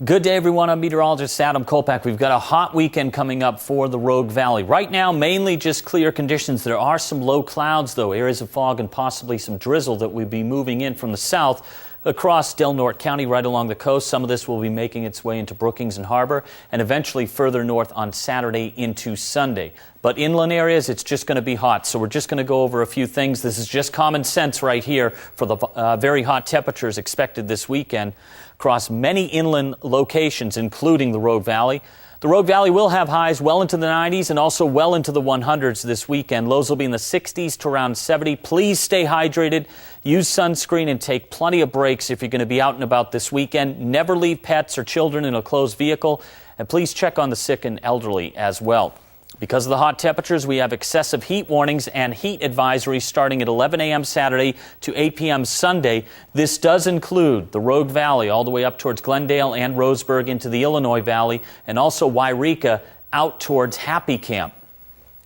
Good day, everyone. I'm meteorologist Adam Kolpak. We've got a hot weekend coming up for the Rogue Valley. Right now, mainly just clear conditions. There are some low clouds, though, areas of fog and possibly some drizzle that will be moving in from the south across Del Norte County right along the coast. Some of this will be making its way into Brookings and Harbor and eventually further north on Saturday into Sunday. But inland areas, it's just going to be hot. So we're just going to go over a few things. This is just common sense right here for the very hot temperatures expected this weekend across many inland locations, including the Rogue Valley. The Rogue Valley will have highs well into the 90s and also well into the 100s this weekend. Lows will be in the 60s to around 70. Please stay hydrated, use sunscreen, and take plenty of breaks if you're going to be out and about this weekend. Never leave pets or children in a closed vehicle, and please check on the sick and elderly as well. Because of the hot temperatures, we have excessive heat warnings and heat advisories starting at 11 a.m. Saturday to 8 p.m. Sunday. This does include the Rogue Valley all the way up towards Glendale and Roseburg into the Illinois Valley, and also Wairika out towards Happy Camp.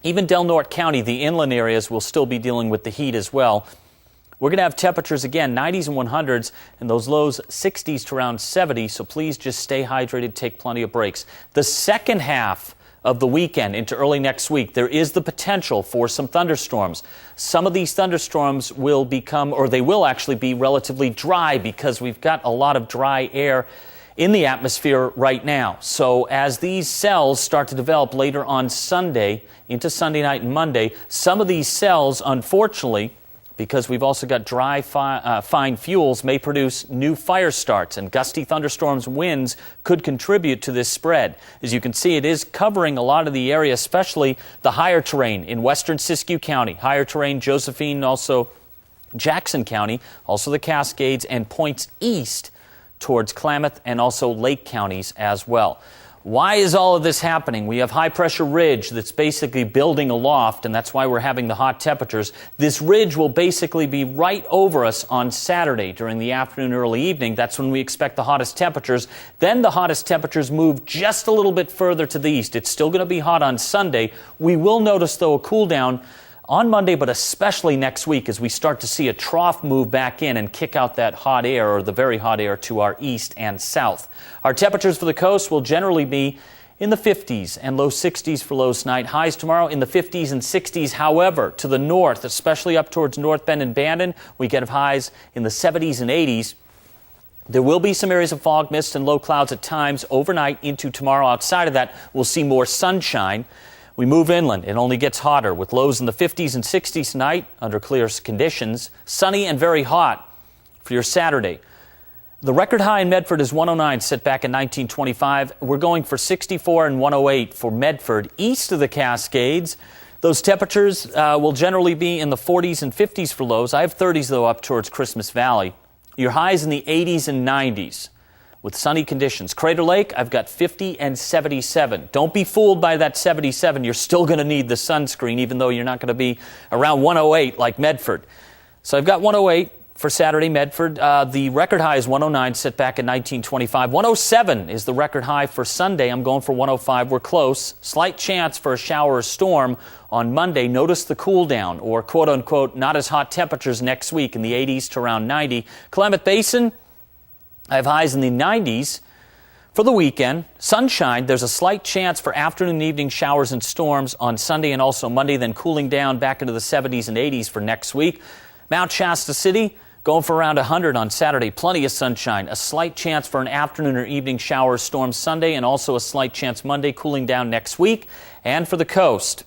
Even Del Norte County, the inland areas, will still be dealing with the heat as well. We're going to have temperatures again, 90s and 100s, and those lows 60s to around 70, so please just stay hydrated, take plenty of breaks. The second half of the weekend into early next week, there is the potential for some thunderstorms. Some of these thunderstorms will become, or they will actually be relatively dry because we've got a lot of dry air in the atmosphere right now. So as these cells start to develop later on Sunday into Sunday night and Monday, some of these cells, unfortunately, because we've also got dry, fine fuels, may produce new fire starts, and gusty thunderstorms winds could contribute to this spread. As you can see, it is covering a lot of the area, especially the higher terrain in western Siskiyou County, higher terrain Josephine, also Jackson County, also the Cascades, and points east towards Klamath and also Lake counties as well. Why is all of this happening? We have high-pressure ridge that's basically building aloft, and that's why we're having the hot temperatures. This ridge will basically be right over us on Saturday during the afternoon, early evening. That's when we expect the hottest temperatures. Then the hottest temperatures move just a little bit further to the east. It's still going to be hot on Sunday. We will notice, though, a cool down on Monday, but especially next week as we start to see a trough move back in and kick out that hot air, or the very hot air, to our east and south. Our temperatures for the coast will generally be in the 50s and low 60s for lows tonight. Highs tomorrow in the 50s and 60s. However, to the north, especially up towards North Bend and Bandon, we get highs in the 70s and 80s. There will be some areas of fog, mist, and low clouds at times overnight into tomorrow. Outside of that, we'll see more sunshine. We move inland. It only gets hotter with lows in the 50s and 60s tonight under clear conditions. Sunny and very hot for your Saturday. The record high in Medford is 109, set back in 1925. We're going for 64 and 108 for Medford. East of the Cascades, those temperatures will generally be in the 40s and 50s for lows. I have 30s, though, up towards Christmas Valley. Your highs in the 80s and 90s. With sunny conditions. Crater Lake, I've got 50 and 77. Don't be fooled by that 77. You're still going to need the sunscreen, even though you're not going to be around 108 like Medford. So I've got 108 for Saturday, Medford. The record high is 109, set back in 1925. 107 is the record high for Sunday. I'm going for 105. We're close. Slight chance for a shower or storm on Monday. Notice the cool down, or quote-unquote not as hot temperatures next week in the 80s to around 90. Klamath Basin, I have highs in the 90s for the weekend. Sunshine, there's a slight chance for afternoon and evening showers and storms on Sunday and also Monday, then cooling down back into the 70s and 80s for next week. Mount Shasta City, going for around 100 on Saturday. Plenty of sunshine. A slight chance for an afternoon or evening shower or storm Sunday, and also a slight chance Monday, cooling down next week. And for the coast,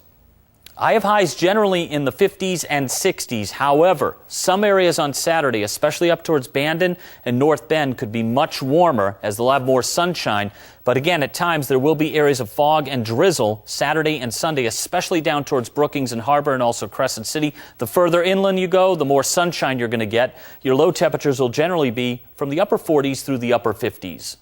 I have highs generally in the 50s and 60s. However, some areas on Saturday, especially up towards Bandon and North Bend, could be much warmer as they'll have more sunshine. But again, at times there will be areas of fog and drizzle Saturday and Sunday, especially down towards Brookings and Harbor and also Crescent City. The further inland you go, the more sunshine you're going to get. Your low temperatures will generally be from the upper 40s through the upper 50s.